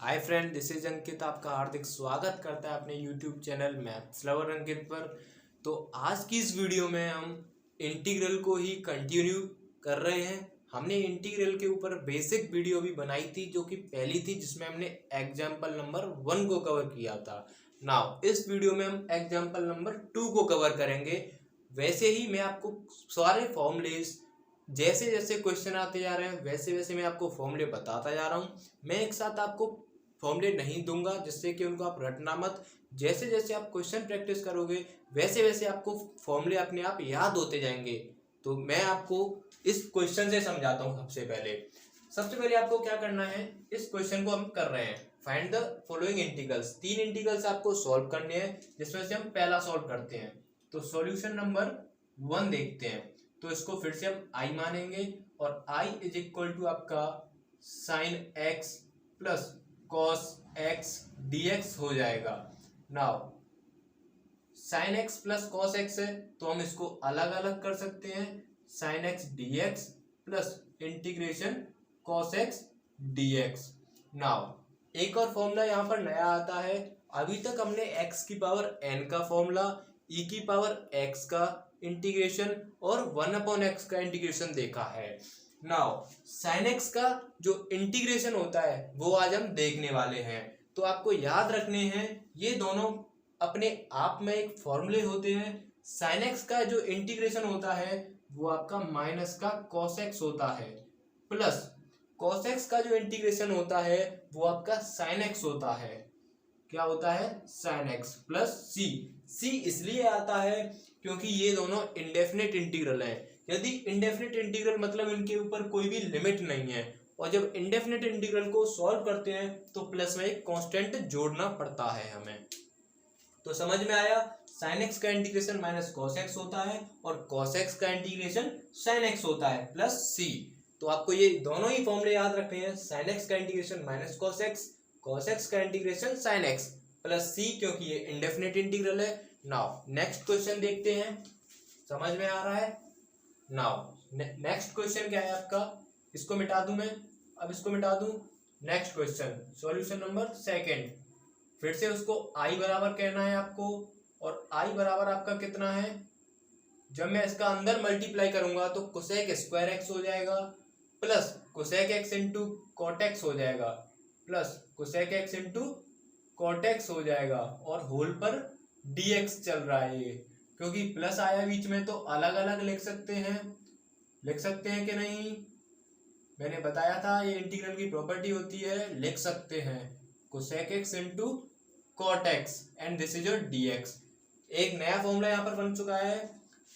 Hi friend, this is अंकित। आपका हार्दिक स्वागत करता है अपने यूट्यूब चैनल मैथ्स लवर अंकित पर। तो आज की इस वीडियो में हम इंटीग्रल को ही कंटिन्यू कर रहे हैं। हमने इंटीग्रल के ऊपर बेसिक वीडियो भी बनाई थी जो कि पहली थी, जिसमें हमने एग्जाम्पल नंबर 1 को कवर किया था। नाउ इस वीडियो में हम एग्जाम्पल नंबर 2 को कवर करेंगे। वैसे ही मैं आपको सारे फॉर्मूलेज जैसे जैसे क्वेश्चन आते जा रहे हैं वैसे वैसे मैं आपको फॉर्मूले बताता जा रहा हूँ। मैं एक साथ आपको फॉर्मूले नहीं दूंगा जिससे कि उनको आप रटना मत। जैसे जैसे आप क्वेश्चन प्रैक्टिस करोगे वैसे वैसे आपको फॉर्मूले अपने आप याद होते जाएंगे। तो मैं आपको इस क्वेश्चन से समझाता हूँ। सबसे पहले आपको क्या करना है, इस क्वेश्चन को हम कर रहे हैं, find the following integrals. 3 integrals आपको सॉल्व करने हैं जिसमें से हम पहला सॉल्व करते हैं। तो सॉल्यूशन नंबर 1 देखते हैं। तो इसको फिर से हम आई मानेंगे और आई इज इक्वल टू आपका sine x plus cos x dx हो जाएगा। Now sine x plus cos x है तो हम इसको अलग अलग कर सकते हैं, sine x dx plus integration cos x dx। Now एक और फॉर्मूला यहाँ पर नया आता है। अभी तक हमने x की पावर n का फॉर्मूला, e की पावर x का इंटीग्रेशन और 1/x का इंटीग्रेशन देखा है। नाउ साइन एक्स का जो इंटीग्रेशन होता है वो आज हम देखने वाले हैं। तो आपको याद रखने हैं, ये दोनों अपने आप में एक फॉर्मूले होते हैं। साइन एक्स का जो इंटीग्रेशन होता है वो आपका माइनस का कॉस एक्स होता है, प्लस कॉस एक्स का जो इंटीग्रेशन होता है वो आपका साइन एक्स होता है। क्या होता है? साइन एक्स प्लस सी। सी इसलिए आता है क्योंकि ये दोनों इंडेफिनिट इंटीग्रल हैं। यदि इंडेफिनिट इंटीग्रल मतलब इनके ऊपर कोई भी लिमिट नहीं है, और जब इंडेफिनिट इंटीग्रल को सॉल्व करते हैं तो प्लस में एक कांस्टेंट जोड़ना पड़ता है हमें। तो समझ में आया? साइन एक्स का इंटीग्रेशन माइनस कॉस एक्स होता है और कॉस एक्स का इंटीग्रेशन साइन एक्स होता है प्लस सी। तो आपको ये दोनों ही फॉर्मूले याद रखने हैं, साइन एक्स का इंटीग्रेशन माइनस कॉस एक्स का इंटीग्रेशन साइन एक्स प्लस सी, क्योंकि ये इंडेफिनिट इंटीग्रल है। नाउ नेक्स्ट क्वेश्चन देखते हैं, समझ में आ रहा है? नाउ नेक्स्ट क्वेश्चन क्या है आपका, इसको मिटा दूं मैं, अब इसको मिटा दूं। Next question solution number 2। फिर से उसको आई बराबर कहना है आपको, और आई बराबर आपका कितना है, जब मैं इसका अंदर मल्टीप्लाई करूंगा तो कोसेक स्क्वायर एक्स हो जाएगा plus cosec x into cot x हो जाएगा, plus cosec x into cot x हो जाएगा, और होल पर dx चल रहा है ये, क्योंकि प्लस आया बीच में तो अलग अलग लिख सकते हैं कि नहीं? मैंने बताया था ये इंटीग्रल की प्रॉपर्टी होती है, लिख सकते हैं cosec x into cot x and this is your dx। एक नया फॉर्मूला यहाँ पर बन चुका है,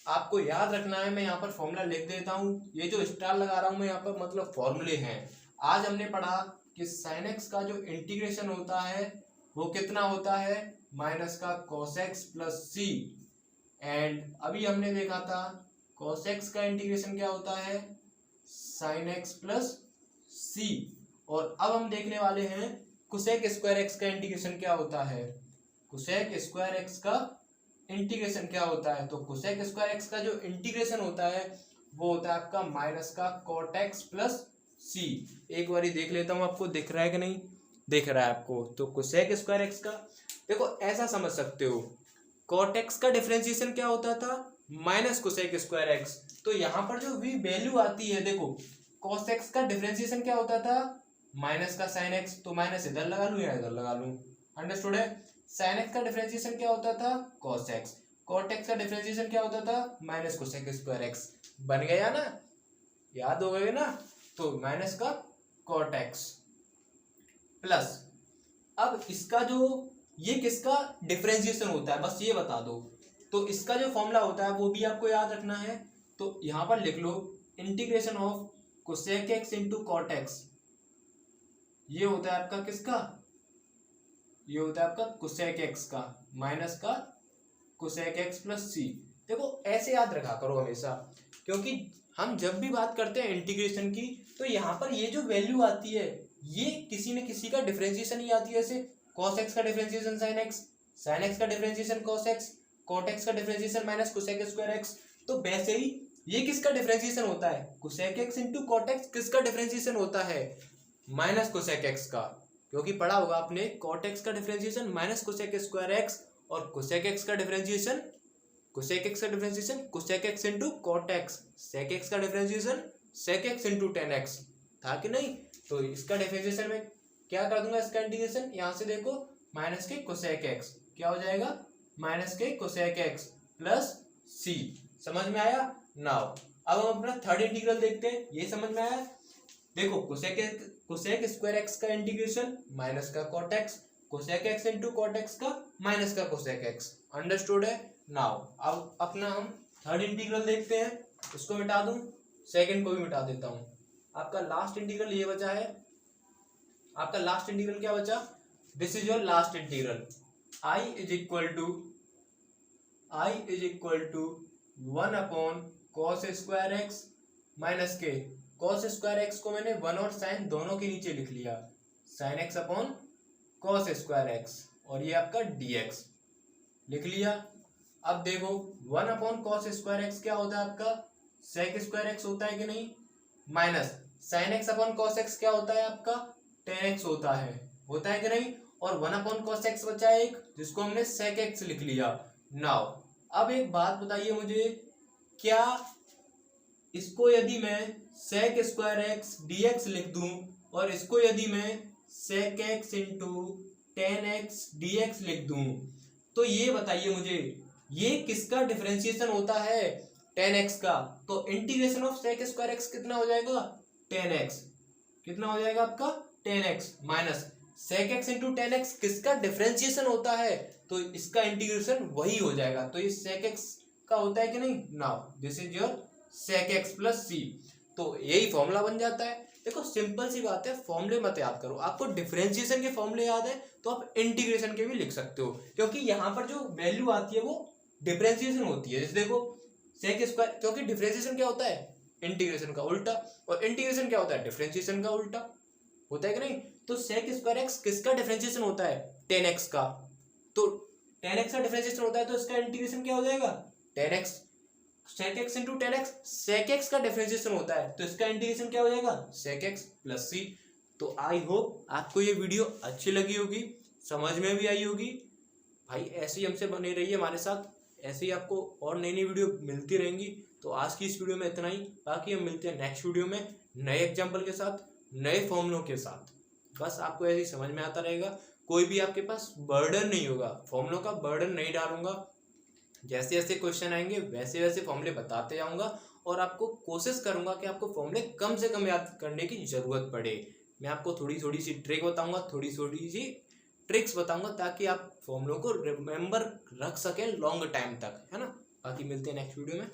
आपको याद रखना है। मैं यहाँ पर फॉर्मूला लिख देता हूँ, ये जो स्टार लगा रहा हूँ मैं यहाँ पर मतलब फॉर्मूले हैं। आज हमने पढ़ा कि साइन एक्स का जो इंटीग्रेशन होता है वो कितना होता है, माइनस का cos x plus c, and अभी हमने देखा था कॉस एक्स का इंटीग्रेशन क्या होता है, साइन एक्स प्लस सी। और अब हम देखने वाले हैं कोसेक स्क्वायर एक्स का इंटीग्रेशन क्या होता है। कोसेक स्क्वायर एक्स का इंटीग्रेशन क्या होता है, तो कोसेक स्क्वायर एक्स का जो इंटीग्रेशन होता है वो होता है आपका माइनस का कॉट एक्स प्लस सी। एक बार देख लेता हूँ, आपको दिख रहा है कि नहीं? दिख रहा है आपको। तो कोसेक स्क्वायर एक्स का देखो ऐसा समझ सकते हो, कॉट एक्स का डिफरेंशिएशन क्या होता था, माइनस कोसेक स्क्वायर एक्स। तो यहाँ पर जो भी वैल्यू आती है, देखो कॉस एक्स का डिफरेंशिएशन क्या होता था, माइनस का साइन एक्स, तो माइनस इधर लगा लूं या इधर लगा लूं, अंडरस्टूड है? साइन एक्स का डिफरेंशिएशन क्या होता था, कॉस एक्स। कॉट एक्स का डिफरेंशिएशन क्या होता था, माइनस कोसेक स्क्वायर एक्स। बन गया ना, याद हो गए ना? तो माइनस का कॉट एक्स प्लस, अब इसका जो ये किसका डिफरेंशिएशन होता है बस ये बता दो। तो इसका जो फॉर्मूला होता है वो भी आपको याद रखना है। तो यहाँ पर लिख लो integration of cosec x into cot x, ये होता है आपका किसका, ये होता है आपका कोसेक एक्स का, माइनस का कोसेक एक्स प्लस सी। देखो ऐसे याद रखा करो हमेशा, क्योंकि हम जब भी बात करते हैं इंटीग्रेशन की तो यहाँ पर ये जो वैल्यू आती है ये किसी न किसी का डिफरेंशिएशन ही आती है। जैसे cos x का differentiation sin x, sin x का differentiation cos x, cot x का differentiation minus cosec square x। तो वैसे ही ये किसका डिफरेंशिएशन होता है, cosec x into cot x किसका डिफरेंशिएशन होता है, माइनस कोसेक एक्स का, क्योंकि पढ़ा होगा आपने cot x का differentiation minus cosec square x और कोसेक एक्स का differentiation cosec x into cot x, sec x का differentiation sec x into tan x था कि नहीं। तो इसका डिफरेंशिएशन में क्या कर दूंगा, इसका इंटीग्रेशन यहाँ से देखो माइनस के कोसेक एक्स क्या हो जाएगा, माइनस के कोसेक एक्स प्लस सी। समझ में आया। नाउ अब हम अपना थर्ड इंटीग्रल देखते हैं, ये समझ में आया। देखो कोसेक स्क्वायर एक्स का इंटीग्रेशन माइनस का cot x, cosec x into cot x का माइनस का कोसेक एक्स, अंडरस्टूड है। नाउ अब अपना हम थर्ड इंटीग्रल देखते हैं, इसको मिटा दूं, सेकंड को भी मिटा देता हूं। आपका लास्ट इंटीग्रल ये बचा है, आपका लास्ट इंटीग्रल क्या बचा, this is your last integral. I is equal to 1 upon cos square x minus के, कॉस स्क्वायर एक्स को मैंने 1 और साइन दोनों के नीचे लिख लिया, sine x upon cos square x, और ये आपका dx लिख लिया। अब देखो 1 अपॉन कॉस स्क्वायर एक्स क्या होता है आपका, सेक स्क्वायर एक्स होता है कि नहीं, minus sine x upon cos x क्या होता है आपका, टेन एक्स होता है कि नहीं, और 1 अपॉन कॉस एक्स बचा है एक, जिसको हमने सेक एक्स लिख लिया। नाउ अब एक बात बताइए मुझे, क्या इसको यदि मैं सेक स्क्वायर एक्स dx लिख दूं और इसको यदि मैं sec x into tan x dx लिख दूं, तो ये बताइए मुझे ये किसका डिफरेंशिएशन होता है, टेन एक्स का। तो integration of sec square x कितना हो जाएगा, टेन एक्स, कितना हो जाएगा आपका tan x, minus sec x into tan x किसका डिफरेंशिएशन होता है, तो इसका इंटीग्रेशन वही हो जाएगा। तो ये सेक एक्स का होता है कि नहीं। Now this is your sec x plus c, तो यही फॉर्मूला बन जाता है। देखो सिंपल सी बात है, फॉर्मूले मत याद करो, आपको डिफरेंशिएशन के फॉर्मूले याद है तो आप इंटीग्रेशन के भी लिख सकते हो, क्योंकि यहाँ पर जो वैल्यू आती है वो डिफरेंशिएशन होती है। जैसे देखो सेक स्क्वायर, क्योंकि डिफरेंशिएशन क्या होता है, इंटीग्रेशन का उल्टा, और इंटीग्रेशन क्या होता है, डिफरेंशिएशन का उल्टा होता है कि नहीं। तो सेक स्क्वायर एक्स किसका डिफरेंशिएशन होता है, टेन एक्स का, तो टेन एक्स का डिफरेंशिएशन होता है तो इसका इंटीग्रेशन क्या हो जाएगा, tan x, sec x into tan x, sec x का डिफरेंशिएशन होता है तो इसका इंटीग्रेशन क्या हो जाएगा, सेक एक्स प्लस सी। तो आई होप आपको ये वीडियो अच्छी लगी होगी, समझ में भी आई होगी। भाई ऐसे ही हमसे बने रहिए हमारे साथ, ऐसे ही आपको और नई नई वीडियो मिलती रहेंगी। तो आज की इस वीडियो में इतना ही, बाकी हम मिलते हैं नेक्स्ट वीडियो में नए एग्जाम्पल के साथ, नए फॉर्मूलों के साथ। बस आपको ऐसे ही समझ में आता रहेगा, कोई भी आपके पास बर्डन नहीं होगा, फॉर्मूलों का बर्डन नहीं डालूंगा। जैसे जैसे क्वेश्चन आएंगे वैसे वैसे फॉर्मूले बताते जाऊंगा, और आपको कोशिश करूंगा कि आपको फॉर्मूले कम से कम याद करने की जरूरत पड़े। मैं आपको थोड़ी थोड़ी सी ट्रिक बताऊंगा, थोड़ी थोड़ी सी ट्रिक्स बताऊंगा, ताकि आप फॉर्मूलों को रिमेंबर रख सकें लॉन्ग टाइम तक, है ना। बाकी मिलते हैं नेक्स्ट वीडियो में।